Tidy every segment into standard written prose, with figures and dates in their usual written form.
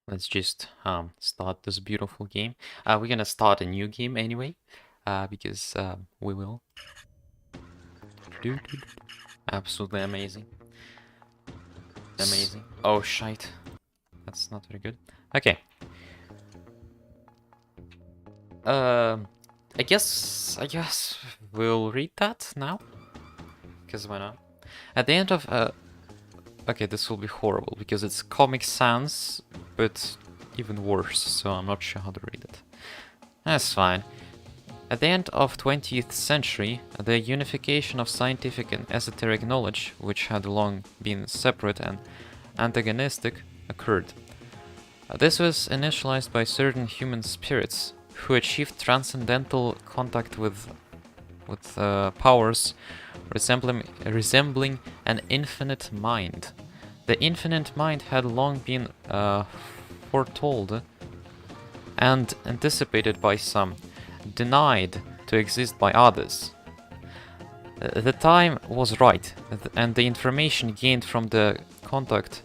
Let's just start this beautiful game. We're gonna start a new game anyway, because we will. Absolutely amazing. Amazing. Oh, shite. That's not very good. Okay. I guess we'll read that now. Because why not? At the end of okay, this will be horrible because it's Comic Sans, but even worse, so I'm not sure how to read it. That's fine. At the end of 20th century, the unification of scientific and esoteric knowledge, which had long been separate and antagonistic, occurred. This was initialized by certain human spirits who achieved transcendental contact with powers resembling an infinite mind. The infinite mind had long been foretold and anticipated by some, denied to exist by others. The time was right, and the information gained from the contact,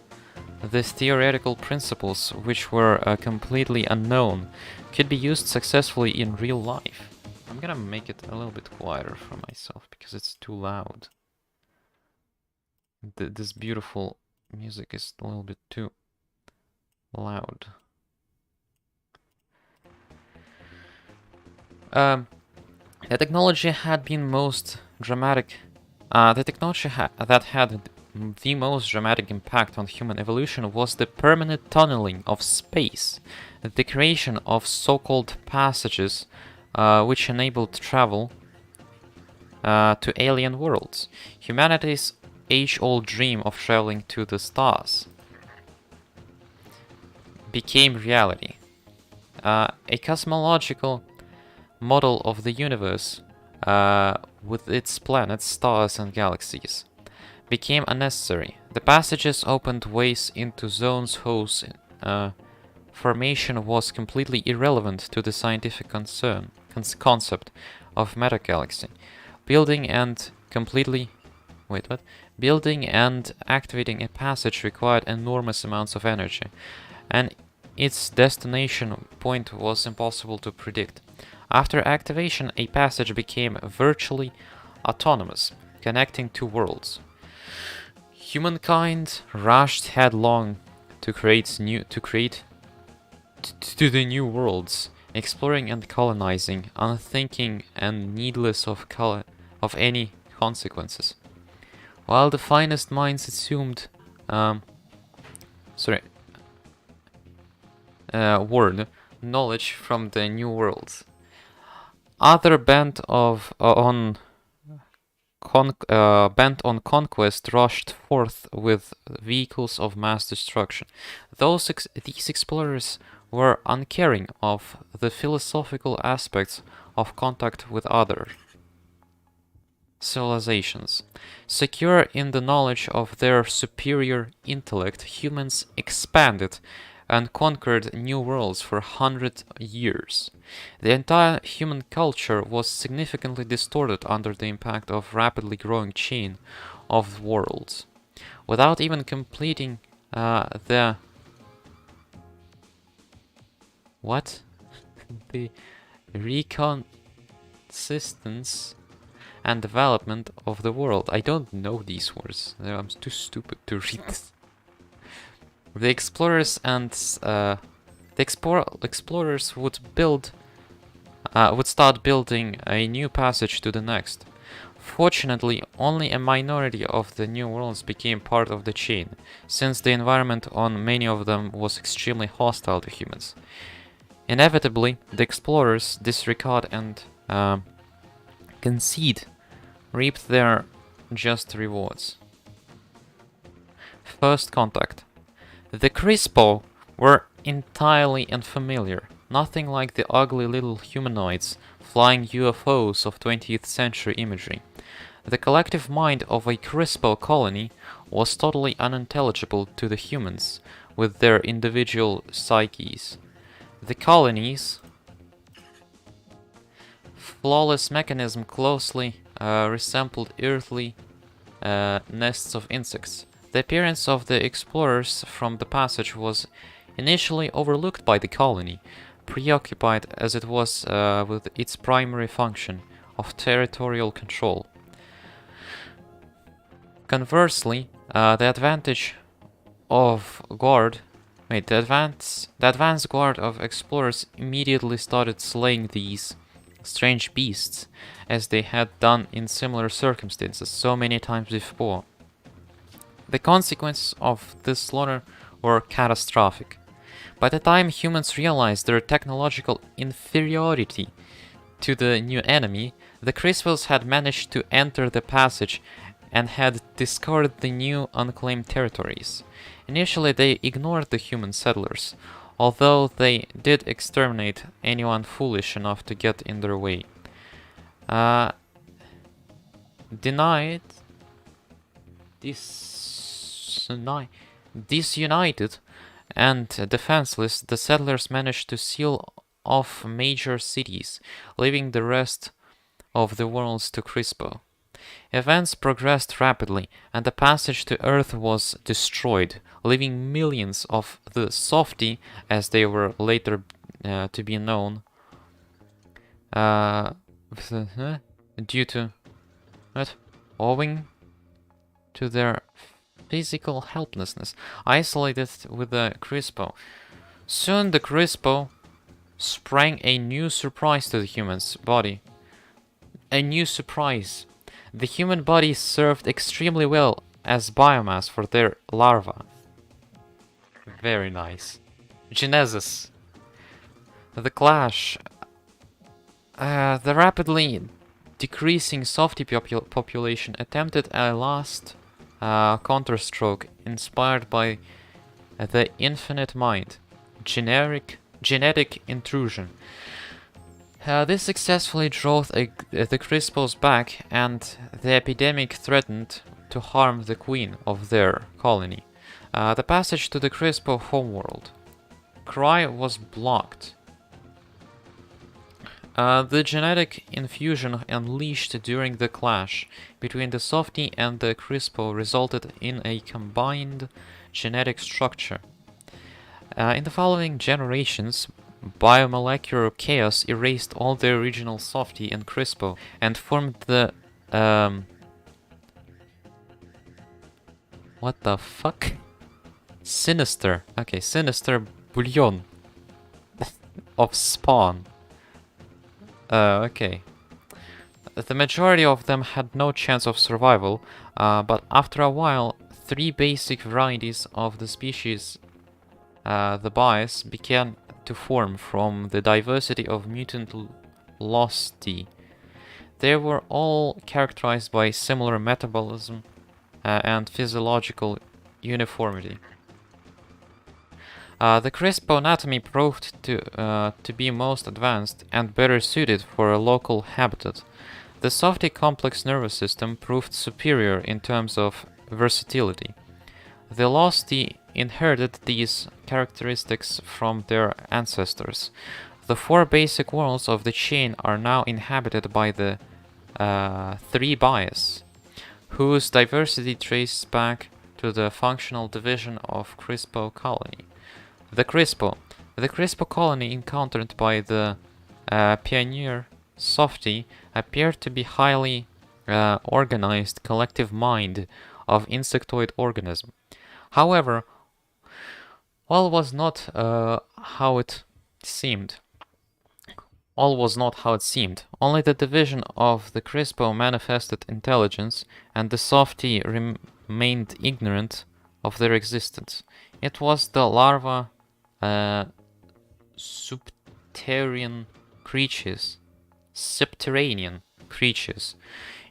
these theoretical principles, which were completely unknown, could be used successfully in real life. I'm gonna make it a little bit quieter for myself because it's too loud. This beautiful music is a little bit too loud. The technology had been most dramatic. The technology that had the most dramatic impact on human evolution was the permanent tunneling of space, the creation of so-called passages, which enabled travel to alien worlds. Humanity's age-old dream of traveling to the stars became reality. A cosmological model of the universe, with its planets, stars, and galaxies, became unnecessary. The passages opened ways into zones whose formation was completely irrelevant to the scientific concept of metagalaxy. Building and activating a passage required enormous amounts of energy, and its destination point was impossible to predict. After activation, a passage became virtually autonomous, connecting two worlds. Humankind rushed headlong to the new worlds, exploring and colonizing, unthinking and needless of any consequences. While the finest minds assumed knowledge from the new worlds, other bent on conquest rushed forth with vehicles of mass destruction. These explorers were uncaring of the philosophical aspects of contact with other civilizations. Secure in the knowledge of their superior intellect, humans expanded and conquered new worlds for 100 years. The entire human culture was significantly distorted under the impact of rapidly growing chain of worlds. Without even completing the reconsistency and development of the world. I don't know these words. I'm too stupid to read this. The explorers would start building a new passage to the next. Fortunately, only a minority of the new worlds became part of the chain, since the environment on many of them was extremely hostile to humans. Inevitably, the explorers, disregard and concede, reaped their just rewards. First contact. The Crispo were entirely unfamiliar, nothing like the ugly little humanoids, flying UFOs of 20th century imagery. The collective mind of a Crispo colony was totally unintelligible to the humans, with their individual psyches. The colony's flawless mechanism closely resembled earthly nests of insects. The appearance of the explorers from the passage was initially overlooked by the colony, preoccupied as it was with its primary function of territorial control. Conversely, the advanced guard of explorers immediately started slaying these strange beasts, as they had done in similar circumstances so many times before. The consequences of this slaughter were catastrophic. By the time humans realized their technological inferiority to the new enemy, the Crispos had managed to enter the passage and had discovered the new unclaimed territories. Initially, they ignored the human settlers, although they did exterminate anyone foolish enough to get in their way. Disunited and defenseless, the settlers managed to seal off major cities, leaving the rest of the worlds to Crispo. Events progressed rapidly, and the passage to Earth was destroyed, leaving millions of the Softy, as they were later to be known, owing to their physical helplessness, isolated with the Crispo. Soon the Crispo sprang a new surprise to the human's body. A new surprise. The human body served extremely well as biomass for their larvae. Very nice. Genesis. The clash. The rapidly decreasing Softy population attempted a last counterstroke inspired by the infinite mind. Genetic intrusion. This successfully drove the Crispos back, and the epidemic threatened to harm the queen of their colony. The passage to the Crispo homeworld. Cry was blocked. The genetic infusion unleashed during the clash between the Softy and the Crispo resulted in a combined genetic structure. In the following generations, biomolecular chaos erased all the original Softy and Crispo and formed the what the fuck? Sinister bouillon of spawn. Okay. The majority of them had no chance of survival, but after a while, 3 basic varieties of the species, the bias, began to form from the diversity of mutant Losty. They were all characterized by similar metabolism and physiological uniformity. The Crispo anatomy proved to be most advanced and better suited for a local habitat. The Softy complex nervous system proved superior in terms of versatility. The Losty inherited these characteristics from their ancestors. The 4 basic worlds of the chain are now inhabited by the 3 bias, whose diversity traces back to the functional division of Crispo colony. The Crispo colony encountered by the pioneer Softy appeared to be highly organized collective mind of insectoid organism. However, all was not how it seemed. Only the division of the Crispo manifested intelligence, and the Softy remained ignorant of their existence. It was the larva subterranean creatures,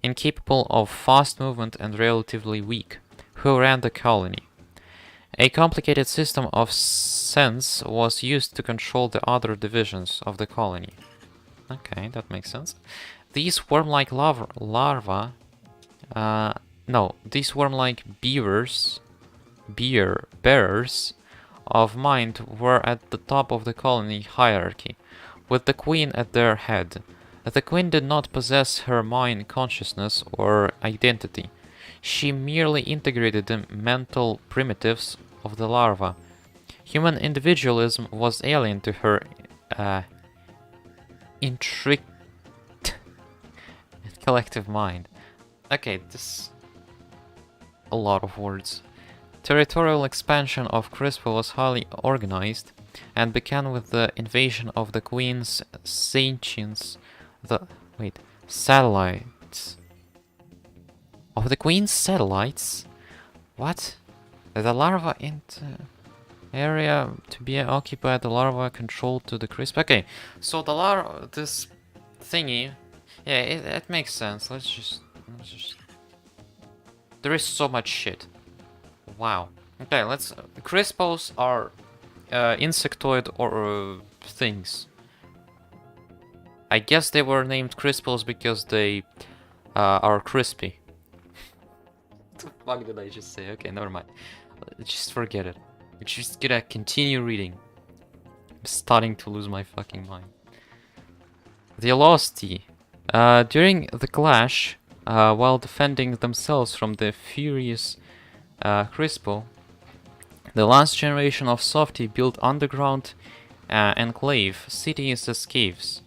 incapable of fast movement and relatively weak, who ran the colony. A complicated system of sense was used to control the other divisions of the colony. Okay, that makes sense. These worm-like these worm-like bearers of mind were at the top of the colony hierarchy, with the queen at their head. The queen did not possess her mind consciousness or identity. She merely integrated the mental primitives of the larva. Human individualism was alien to her intricate collective mind. Okay, this... a lot of words. Territorial expansion of Crispo was highly organized and began with the invasion of the Queen's sentients... satellites. Of the Queen's satellites? What? The larva area to be occupied, the larva controlled to the crisp. Okay, so the larva, this thingy, yeah, it makes sense. Let's just... There is so much shit. Wow. Okay, let's... Crispos are insectoid or things. I guess they were named Crispos because they are crispy. What the fuck did I just say? Okay, never mind. Just forget it. We're just gonna continue reading. I'm starting to lose my fucking mind. The Velocity. During the clash, while defending themselves from the furious Crispo, the last generation of Softy built underground enclave cities escapes,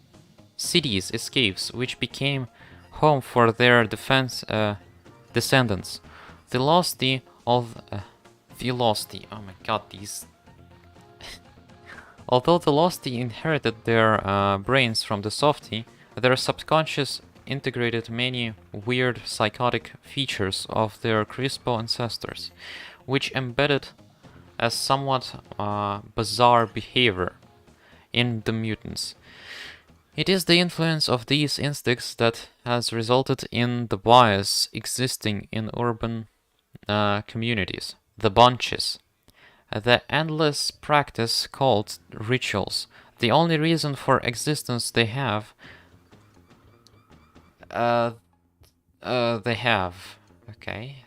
which became home for their descendants. The Velocity of Velocity. Oh my god, these. Although the Velocity inherited their brains from the Softy, their subconscious integrated many weird psychotic features of their Crispo ancestors, which embedded a somewhat bizarre behavior in the mutants. It is the influence of these instincts that has resulted in the bias existing in urban communities. The bunches. The endless practice called rituals. The only reason for existence they have. Okay.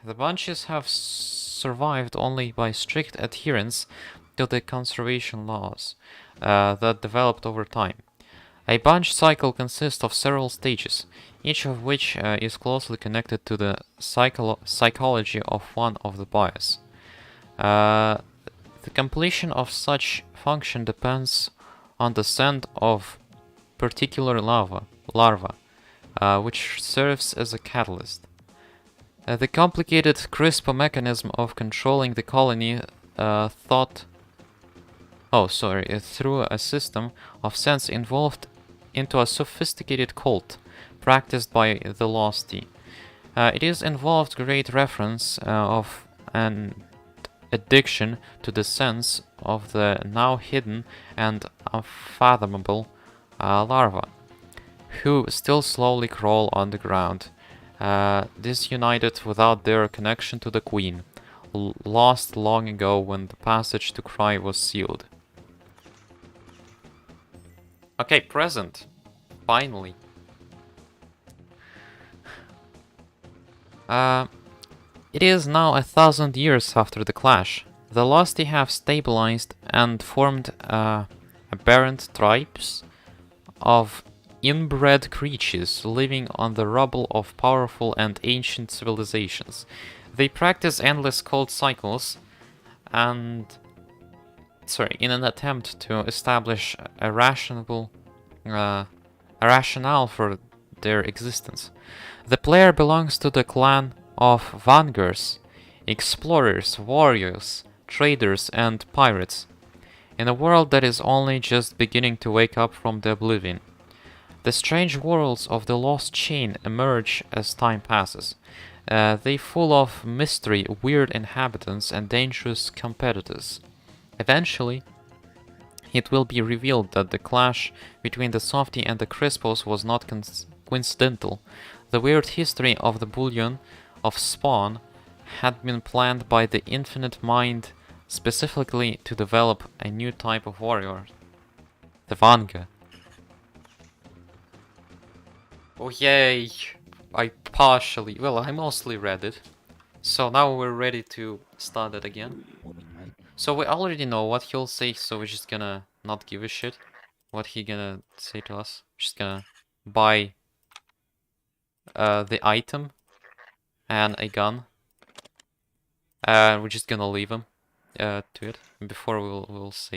The bunches have survived only by strict adherence to the conservation laws that developed over time. A bunch cycle consists of several stages, each of which is closely connected to the psychology of one of the bias. The completion of such function depends on the scent of particular larva, which serves as a catalyst. The complicated Crispo mechanism of controlling the colony through a system of sense involved into a sophisticated cult practiced by the Velocity. It is involved great reference of an addiction to the sense of the now hidden and unfathomable larva, who still slowly crawl on the ground, disunited without their connection to the Queen, lost long ago when the passage to Cry was sealed. Okay, present. Finally. It is now 1,000 years after the clash. The Lusty have stabilized and formed aberrant tribes of inbred creatures living on the rubble of powerful and ancient civilizations. They practice endless cold cycles and in an attempt to establish a rationale for their existence. The player belongs to the clan of Vangers, explorers, warriors, traders, and pirates, in a world that is only just beginning to wake up from the oblivion. The strange worlds of the Lost Chain emerge as time passes. They full of mystery, weird inhabitants, and dangerous competitors. Eventually, it will be revealed that the clash between the Softy and the Crispos was not coincidental. The weird history of the bullion of Spawn had been planned by the Infinite Mind specifically to develop a new type of warrior, the Vanga. Oh yay! I mostly read it. So now we're ready to start it again. So we already know what he'll say, so we're just gonna not give a shit what he gonna say to us. Just gonna buy the item and a gun. And we're just gonna leave him. to it before we'll save.